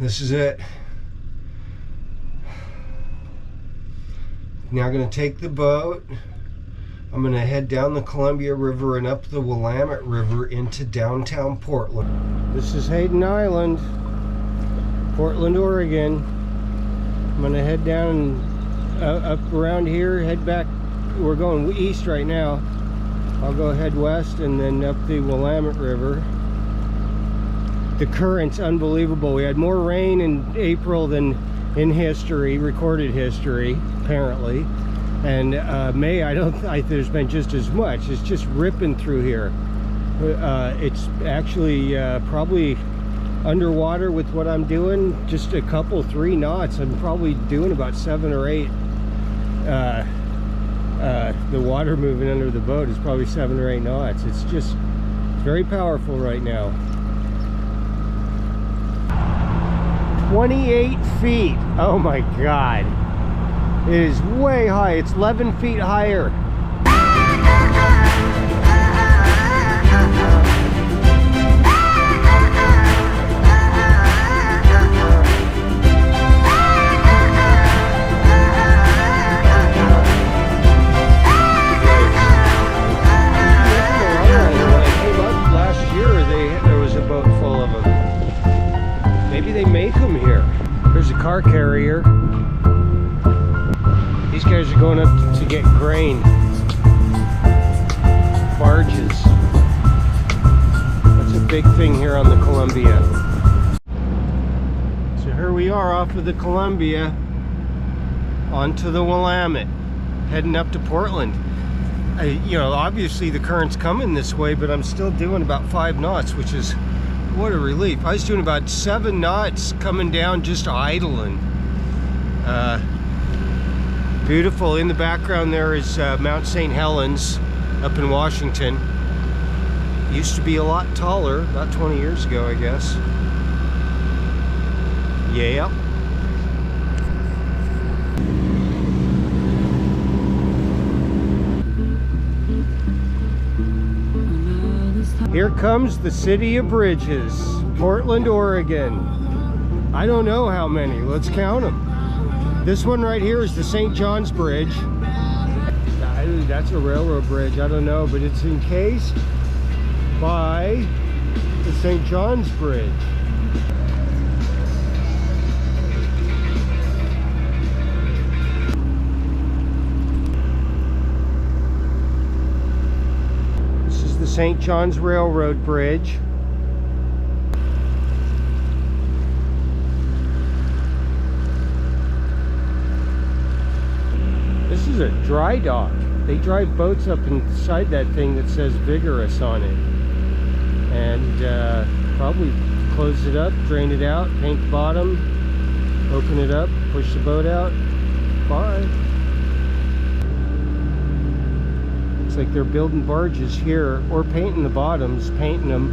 This is it. Now I'm going to take the boat. I'm going to head down the Columbia River and up the Willamette River into downtown Portland. This is Hayden Island, Portland, Oregon. I'm going to head down up around here, head back. We're going east right now. I'll go head west and then up the Willamette River. The current's unbelievable. We had more rain in April than in history, recorded history, apparently. And May, there's been just as much. It's just ripping through here. It's actually probably underwater with what I'm doing, just a couple, 3 knots. I'm probably doing about 7 or 8. The water moving under the boat is probably 7 or 8 knots. It's just very powerful right now. 28 feet. Oh my God. It is way high. It's 11 feet higher. Last year there was a boat full of them. Maybe they make them here. There's a car carrier. These guys are going up to get grain. Barges. That's a big thing here on the Columbia. So here we are off of the Columbia onto the Willamette, heading up to Portland. You know, obviously the current's coming this way, but I'm still doing about 5 knots, which is, what a relief. I was doing about 7 knots coming down, just idling. Beautiful. In the background there is Mount St. Helens up in Washington. Used to be a lot taller, about 20 years ago, I guess. Yeah. Here comes the city of bridges, Portland, Oregon. I don't know how many. Let's count them. This one right here is the St. John's Bridge. That's a railroad bridge. I don't know, but it's encased by the St. John's Bridge. This is the St. John's Railroad Bridge. This is a dry dock. They drive boats up inside that thing that says Vigorous on it. And probably close it up, drain it out, paint the bottom, open it up, push the boat out. Bye. Looks like they're building barges here, or painting the bottoms, painting them.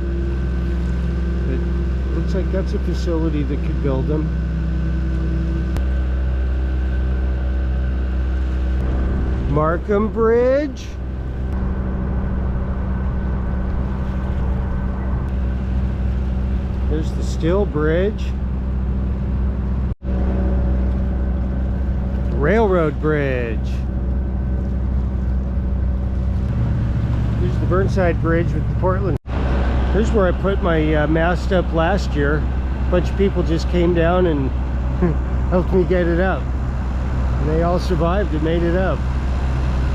It looks like that's a facility that could build them. Markham Bridge. There's the Still Bridge. Railroad Bridge. Here's the Burnside Bridge with the Portland. Here's where I put my mast up last year. A bunch of people just came down and helped me get it up. And they all survived and made it up.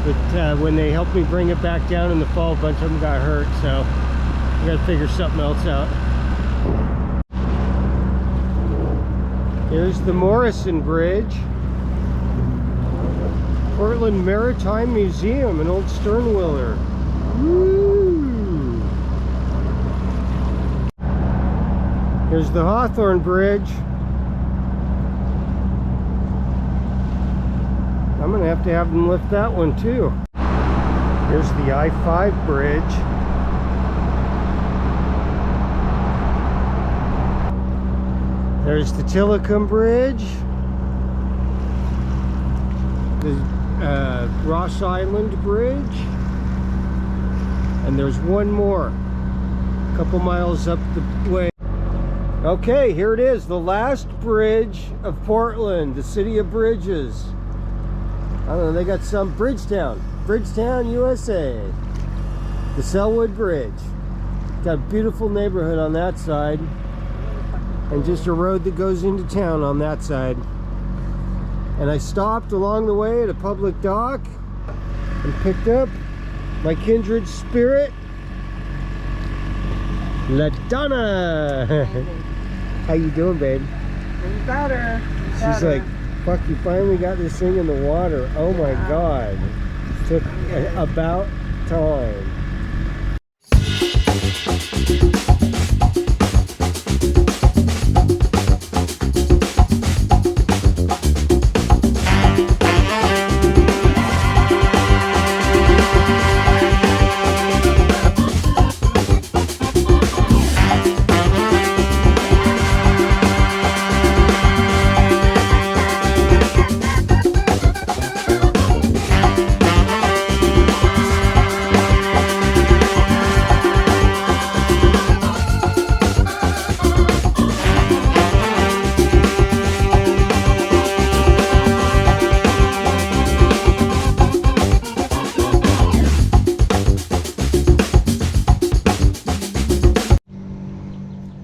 But when they helped me bring it back down in the fall, a bunch of them got hurt, so I gotta figure something else out. Here's the Morrison Bridge. Portland Maritime Museum, an old sternwheeler. Woo! Here's the Hawthorne Bridge. I'm gonna have to have them lift that one too. Here's the I-5 bridge. There's the Tillicum Bridge. The Ross Island Bridge. And there's one more, a couple miles up the way. Okay, here it is, the last bridge of Portland, the city of bridges. I don't know, they got some Bridgetown, USA. The Selwood Bridge. Got a beautiful neighborhood on that side, and just a road that goes into town on that side. And I stopped along the way at a public dock and picked up my kindred spirit, La Donna. How you doing, babe? Better. She's like, fuck, you finally got this thing in the water. Oh my God. It took about time.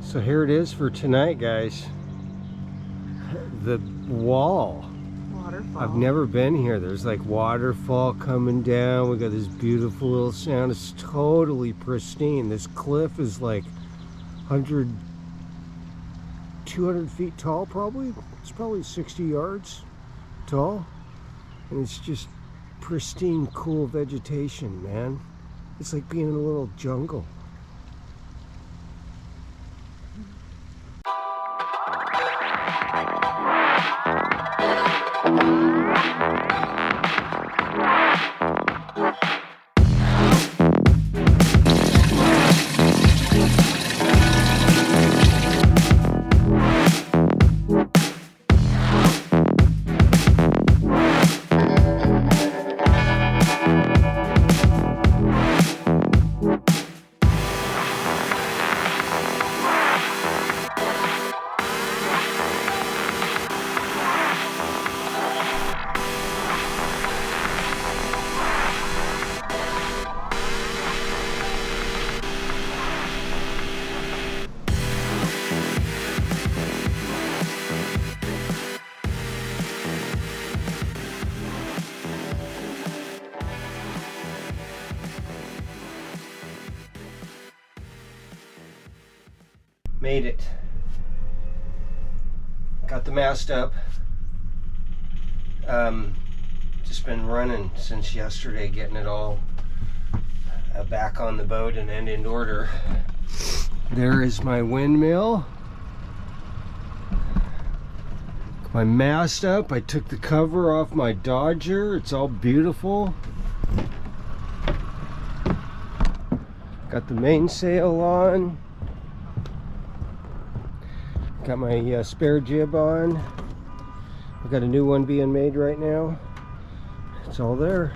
So here it is for tonight, guys. The wall. Waterfall. I've never been here. There's like waterfall coming down. We got this beautiful little sound. It's totally pristine. This cliff is like 100, 200 feet tall probably. It's probably 60 yards tall. And it's just pristine, cool vegetation, man. It's like being in a little jungle. Made it. Got the mast up. Just been running since yesterday, getting it all back on the boat and in order. There is my windmill. My mast up. I took the cover off my Dodger. It's all beautiful. Got the mainsail on. Got my spare jib on. I've got a new one being made right now. It's all there.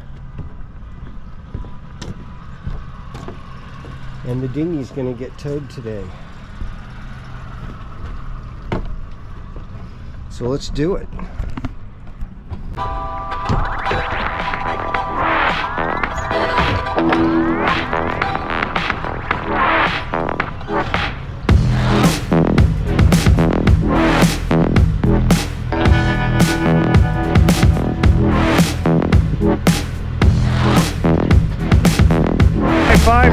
And the dinghy's gonna get towed today. So let's do it.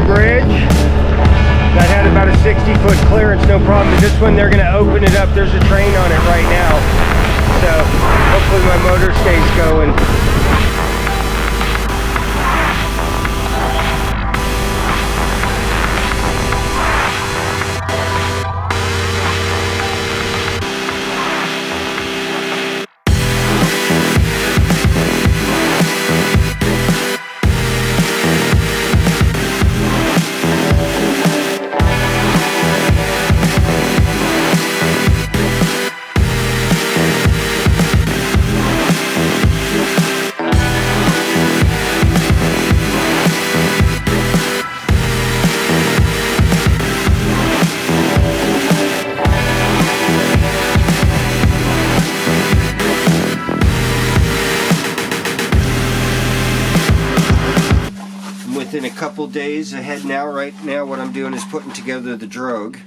Bridge that had about a 60-foot clearance, no problem. But this one, they're going to open it up. There's a train on it right now, so hopefully my motor stays going. couple days ahead now. Right now what I'm doing is putting together the drogue.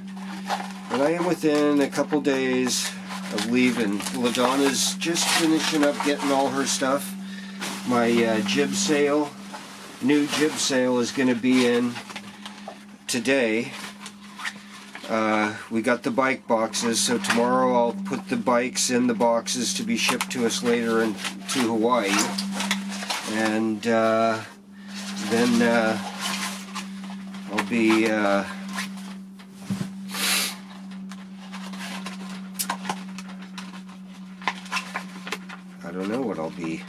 And I am within a couple days of leaving. LaDonna's just finishing up getting all her stuff. My jib sail, new jib sail is going to be in today. We got the bike boxes, so tomorrow I'll put the bikes in the boxes to be shipped to us later to Hawaii. And then I'll be I don't know what I'll be.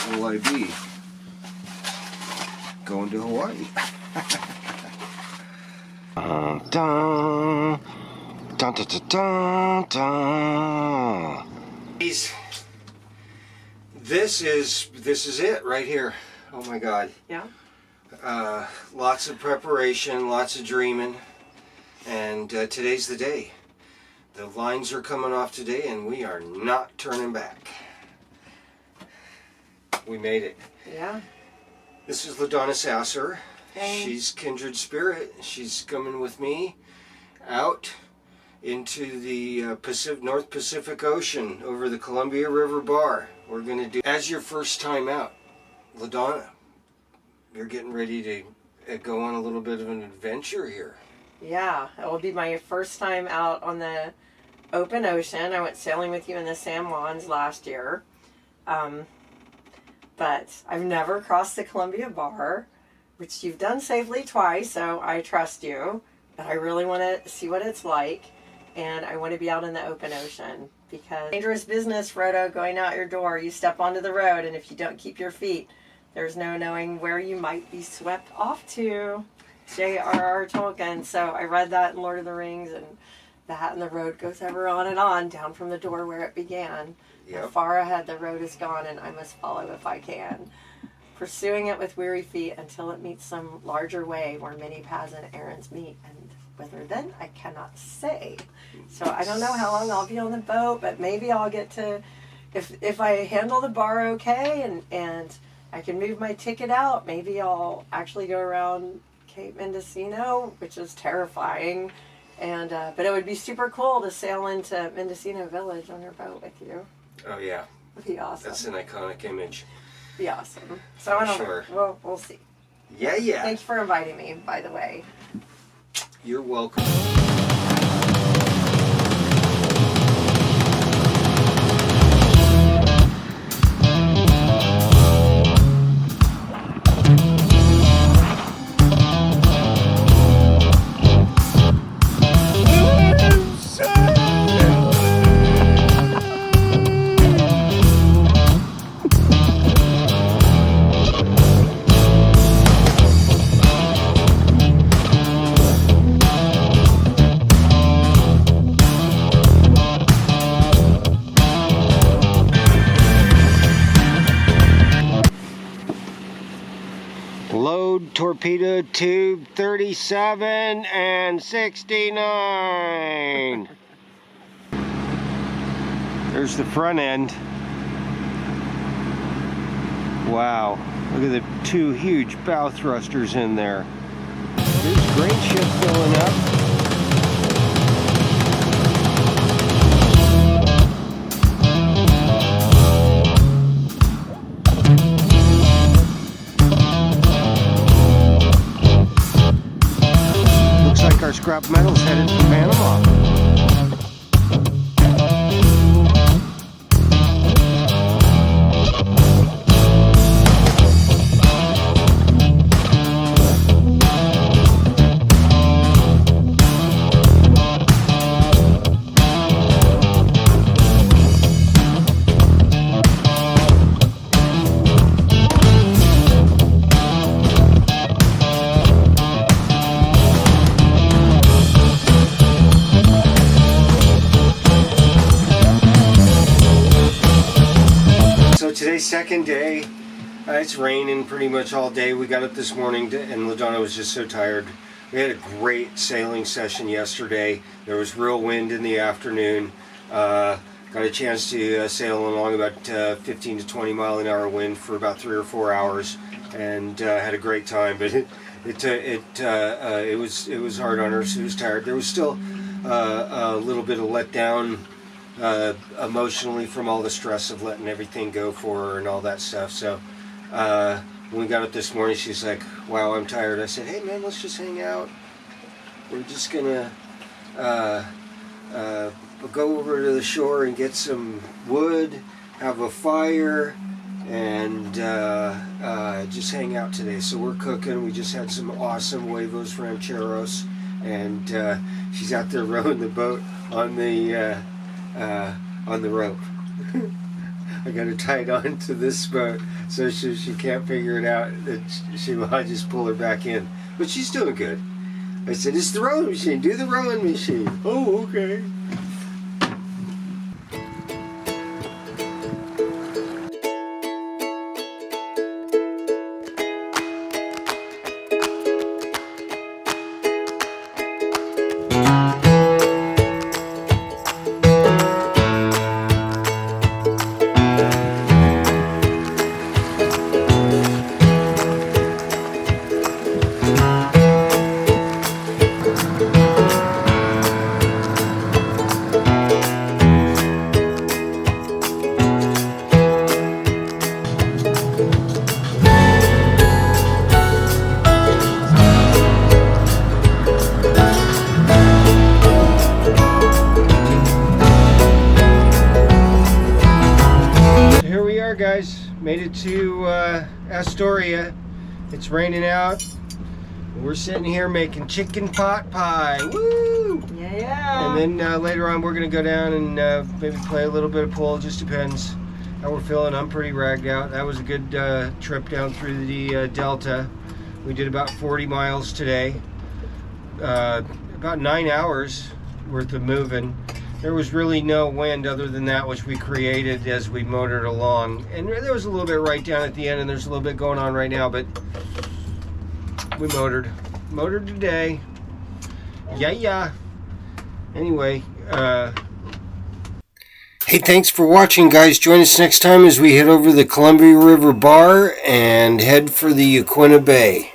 What will I be? Going to Hawaii. Dun, dun, dun, dun, dun, dun. This is it right here. Oh my God. Yeah. Lots of preparation, lots of dreaming, and today's the day. The lines are coming off today, and we are not turning back. We made it. Yeah. This is LaDonna Sasser. Hey. She's kindred spirit. She's coming with me out into the North Pacific Ocean over the Columbia River Bar. We're going to do, as your first time out, LaDonna, you're getting ready to go on a little bit of an adventure here. Yeah, it will be my first time out on the open ocean. I went sailing with you in the San Juans last year. But I've never crossed the Columbia Bar, which you've done safely twice, so I trust you. But I really want to see what it's like, and I want to be out in the open ocean, because dangerous business, Frodo, going out your door. You step onto the road, and if you don't keep your feet, there's no knowing where you might be swept off to. J.R.R. Tolkien. So I read that in Lord of the Rings, and that and the road goes ever on and on, down from the door where it began. Yep. Far ahead the road is gone, and I must follow if I can, pursuing it with weary feet until it meets some larger way where many paths and errands meet, and whether then I cannot say. So I don't know how long I'll be on the boat, but maybe I'll get to, if I handle the bar okay and I can move my ticket out, maybe I'll actually go around Cape Mendocino, which is terrifying, and but it would be super cool to sail into Mendocino Village on your boat with you. Oh yeah. It'd be awesome. That's an iconic image. Be awesome. So I don't Sure. know. We'll see. Yeah, yeah. Thanks for inviting me, by the way. You're welcome. Load torpedo tube 37 and 69. There's the front end. Wow, look at the two huge bow thrusters in there. There's grain ship filling up. Our scrap metal's headed to Panama. Today's second day. It's raining pretty much all day. We got up this morning and LaDonna was just so tired. We had a great sailing session yesterday. There was real wind in the afternoon. Got got a chance to sail along about 15 to 20 mile an hour wind for about 3 or 4 hours, and had a great time. But it was hard on her. She was tired. There was still a little bit of letdown emotionally from all the stress of letting everything go for her and all that stuff. So when we got up this morning, she's like, "Wow, I'm tired." I said, "Hey man, let's just hang out. We're just gonna go over to the shore and get some wood, have a fire, and just hang out today." So we're cooking. We just had some awesome huevos rancheros, and she's out there rowing the boat on the rope. I got her tied on to this boat, so she can't figure it out. I just pull her back in, but she's doing good. I said, "It's the rowing machine. Do the rowing machine." "Oh, okay." Guys, made it to Astoria. It's raining out. We're sitting here making chicken pot pie. Woo! Yeah. And then later on we're gonna go down and maybe play a little bit of pool. Just depends how we're feeling. I'm pretty ragged out. That was a good trip down through the Delta. We did about 40 miles today. About 9 hours worth of moving. There was really no wind other than that which we created as we motored along. And there was a little bit right down at the end, and there's a little bit going on right now, but we motored today. Yeah. Anyway, hey, thanks for watching, guys. Join us next time as we head over the Columbia River Bar and head for the Yaquina Bay.